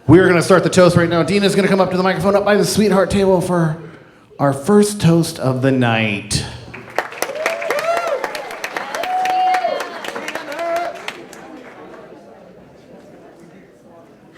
We are going to start the toast right now. Dina's going to come up to the microphone up by the sweetheart table for our first toast of the night.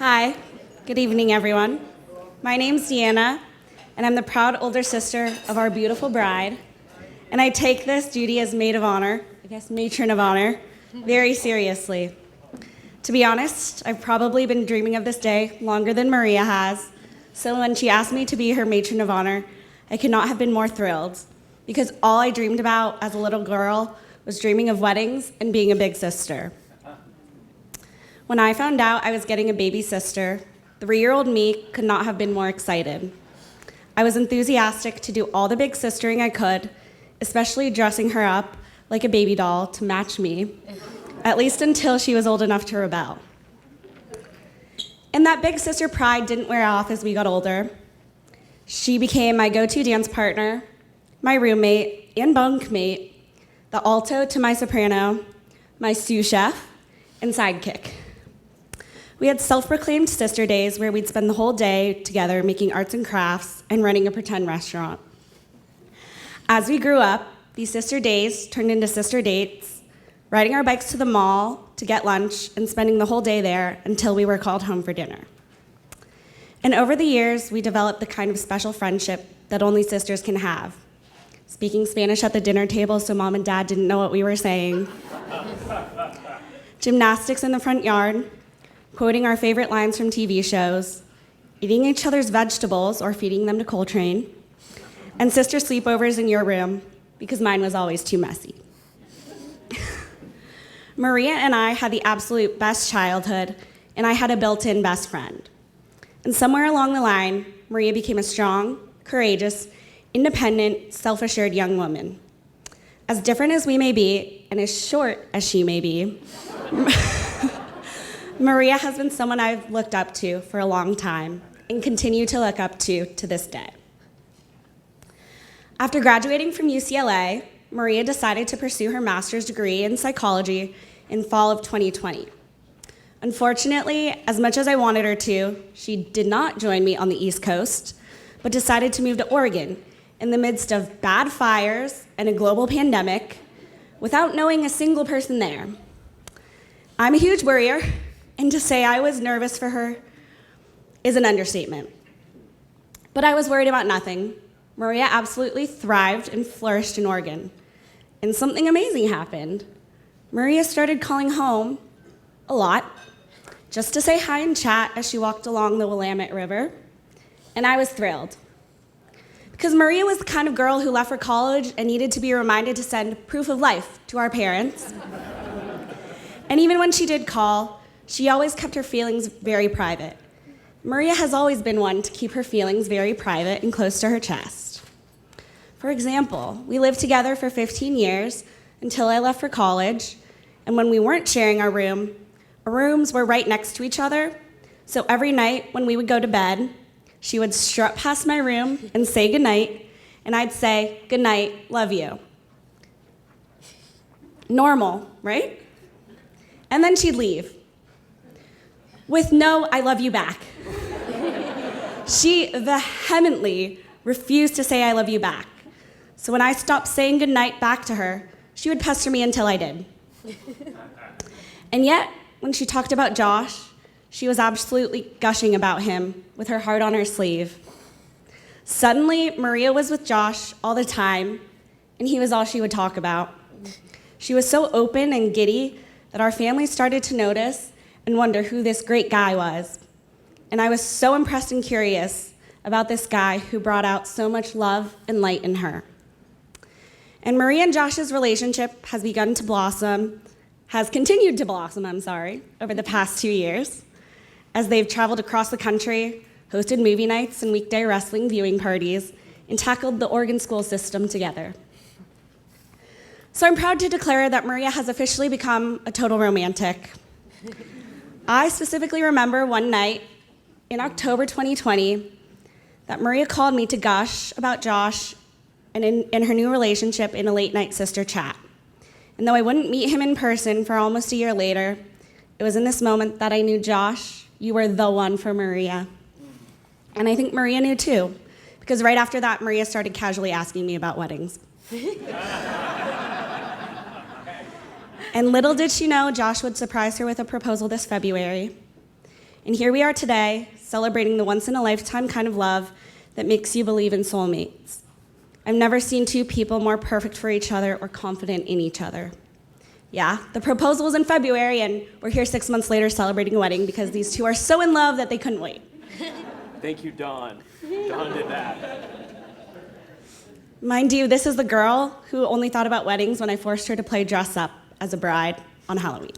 Hi, good evening, everyone. My name's Deanna, and I'm the proud older sister of our beautiful bride. And I take this duty as maid of honor, matron of honor, very seriously. To be honest, I've probably been dreaming of this day longer than Maria has. So when she asked me to be her matron of honor, I could not have been more thrilled, because all I dreamed about as a little girl was dreaming of weddings and being a big sister. When I found out I was getting a baby sister, 3-year-old me could not have been more excited. I was enthusiastic to do all the big sistering I could, especially dressing her up like a baby doll to match me, at least until she was old enough to rebel. And that big sister pride didn't wear off as we got older. She became my go-to dance partner, my roommate and bunkmate, the alto to my soprano, my sous chef, and sidekick. We had self-proclaimed sister days where we'd spend the whole day together making arts and crafts and running a pretend restaurant. As we grew up, these sister days turned into sister dates, riding our bikes to the mall to get lunch and spending the whole day there until we were called home for dinner. And over the years, we developed the kind of special friendship that only sisters can have. Speaking Spanish at the dinner table so mom and dad didn't know what we were saying. Gymnastics in the front yard, quoting our favorite lines from TV shows, eating each other's vegetables or feeding them to Coltrane, and sister sleepovers in your room, because mine was always too messy. Maria and I had the absolute best childhood, and I had a built-in best friend. And somewhere along the line, Maria became a strong, courageous, independent, self-assured young woman. As different as we may be, and as short as she may be, Maria has been someone I've looked up to for a long time and continue to look up to this day. After graduating from UCLA, Maria decided to pursue her master's degree in psychology in fall of 2020. Unfortunately, as much as I wanted her to, she did not join me on the East Coast, but decided to move to Oregon in the midst of bad fires and a global pandemic without knowing a single person there. I'm a huge worrier, and to say I was nervous for her is an understatement. But I was worried about nothing. Maria absolutely thrived and flourished in Oregon. And something amazing happened. Maria started calling home a lot, just to say hi and chat as she walked along the Willamette River. And I was thrilled. Because Maria was the kind of girl who left for college and needed to be reminded to send proof of life to our parents. And even when she did call, she always kept her feelings very private. Maria has always been one to keep her feelings very private and close to her chest. For example, we lived together for 15 years until I left for college, and when we weren't sharing our rooms were right next to each other, so every night when we would go to bed, she would strut past my room and say goodnight, and I'd say, "Good night, love you." Normal, right? And then she'd leave with no "I love you" back. She vehemently refused to say "I love you" back. So when I stopped saying goodnight back to her, she would pester me until I did. And yet, when she talked about Josh, she was absolutely gushing about him with her heart on her sleeve. Suddenly, Maria was with Josh all the time, and he was all she would talk about. She was so open and giddy that our family started to notice and wonder who this great guy was. And I was so impressed and curious about this guy who brought out so much love and light in her. And Maria and Josh's relationship has continued to blossom, over the past 2 years, as they've traveled across the country, hosted movie nights and weekday wrestling viewing parties, and tackled the Oregon school system together. So I'm proud to declare that Maria has officially become a total romantic. I specifically remember one night in October 2020 that Maria called me to gush about Josh and in her new relationship in a late-night sister chat. And though I wouldn't meet him in person for almost a year later, it was in this moment that I knew Josh You were the one for Maria. And I think Maria knew too, because right after that, Maria started casually asking me about weddings. And little did she know Josh would surprise her with a proposal this February. And here we are today, celebrating the once-in-a-lifetime kind of love that makes you believe in soulmates. I've never seen two people more perfect for each other or confident in each other. Yeah, the proposal was in February, and we're here 6 months later celebrating a wedding because these two are so in love that they couldn't wait. Thank you, Dawn. Dawn did that. Mind you, this is the girl who only thought about weddings when I forced her to play dress up as a bride on Halloween.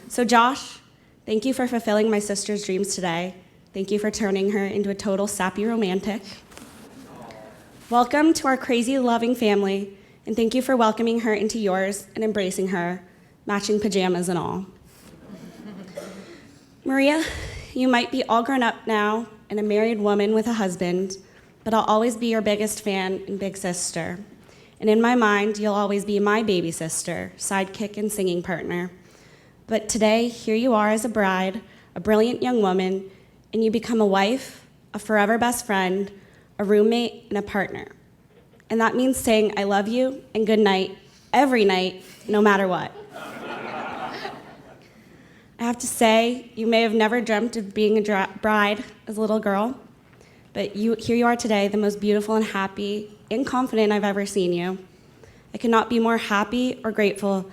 So Josh, thank you for fulfilling my sister's dreams today. Thank you for turning her into a total sappy romantic. Welcome to our crazy loving family, and thank you for welcoming her into yours and embracing her, matching pajamas and all. Maria, you might be all grown up now and a married woman with a husband, but I'll always be your biggest fan and big sister. And in my mind, you'll always be my baby sister, sidekick and singing partner. But today, here you are as a bride, a brilliant young woman, and you become a wife, a forever best friend, a roommate, and a partner. And that means saying I love you and good night every night, no matter what. I have to say, you may have never dreamt of being a bride as a little girl, but here you are today, the most beautiful and happy and confident I've ever seen you. I cannot be more happy or grateful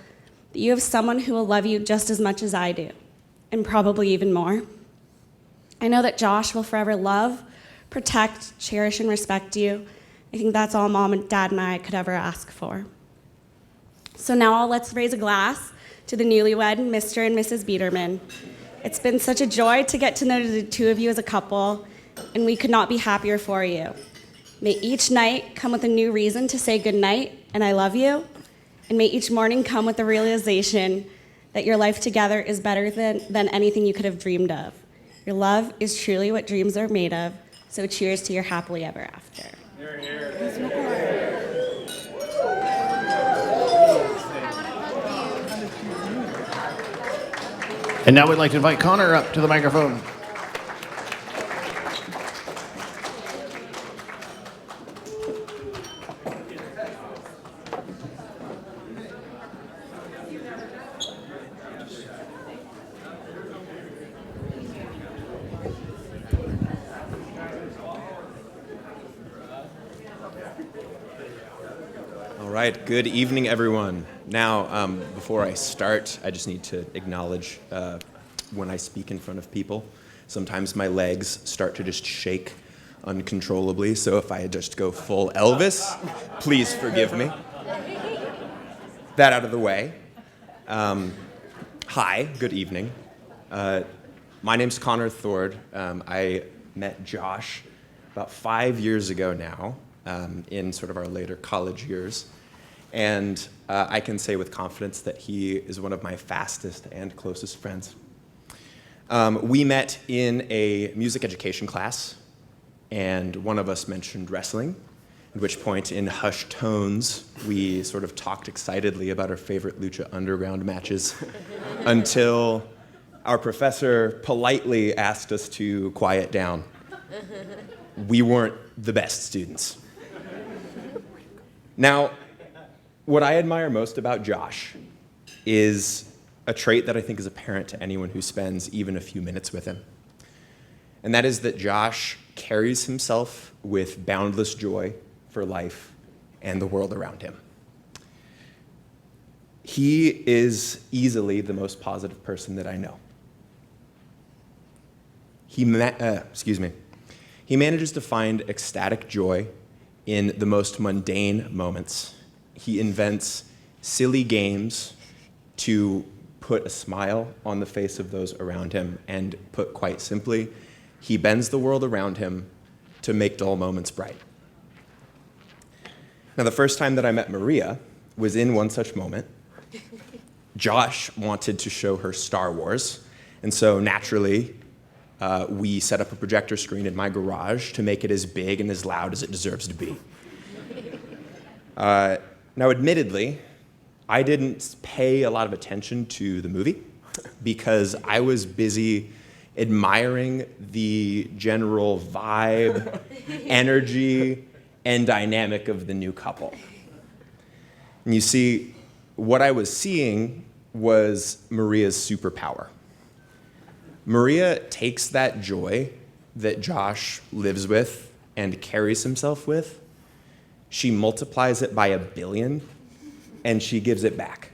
that you have someone who will love you just as much as I do, and probably even more. I know that Josh will forever love, protect, cherish, and respect you. I think that's all Mom and Dad and I could ever ask for. So now let's raise a glass to the newlywed, Mr. and Mrs. Biederman. It's been such a joy to get to know the two of you as a couple, and we could not be happier for you. May each night come with a new reason to say good night and I love you, and may each morning come with the realization that your life together is better than anything you could have dreamed of. Your love is truly what dreams are made of, so cheers to your happily ever after. And now we'd like to invite Connor up to the microphone. All right, good evening, everyone. Now, before I start, I just need to acknowledge when I speak in front of people, sometimes my legs start to just shake uncontrollably, so if I just go full Elvis, please forgive me. That out of the way. Hi, good evening. My name's Connor Thord. I met Josh about 5 years ago now, in sort of our later college years. And I can say with confidence that he is one of my fastest and closest friends. We met in a music education class, and one of us mentioned wrestling, at which point, in hushed tones, we sort of talked excitedly about our favorite Lucha Underground matches until our professor politely asked us to quiet down. We weren't the best students. Now, what I admire most about Josh is a trait that I think is apparent to anyone who spends even a few minutes with him. And that is that Josh carries himself with boundless joy for life and the world around him. He is easily the most positive person that I know. He manages to find ecstatic joy in the most mundane moments. He invents silly games to put a smile on the face of those around him, and put quite simply, he bends the world around him to make dull moments bright. Now, the first time that I met Maria was in one such moment. Josh wanted to show her Star Wars, and so naturally, we set up a projector screen in my garage to make it as big and as loud as it deserves to be. Now, admittedly, I didn't pay a lot of attention to the movie because I was busy admiring the general vibe, energy, and dynamic of the new couple. And you see, what I was seeing was Maria's superpower. Maria takes that joy that Josh lives with and carries himself with, she multiplies it by 1 billion, and she gives it back.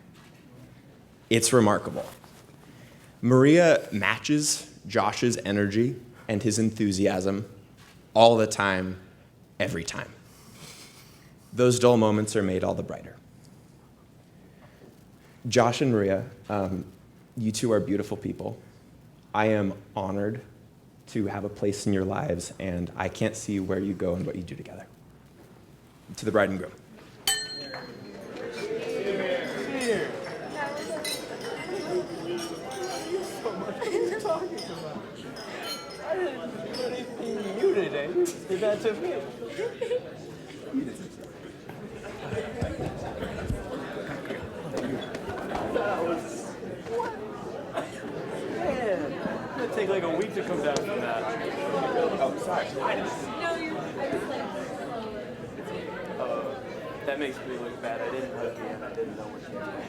It's remarkable. Maria matches Josh's energy and his enthusiasm all the time, every time. Those dull moments are made all the brighter. Josh and Maria, you two are beautiful people. I am honored to have a place in your lives, and I can't see where you go and what you do together. To the bride and groom. I didn't do anything to you today. You just did that to me. That was... What? Man, it's gonna take like a week to come down from that. Oh, sorry. That makes me look bad. I didn't hug you and I didn't know what you were doing.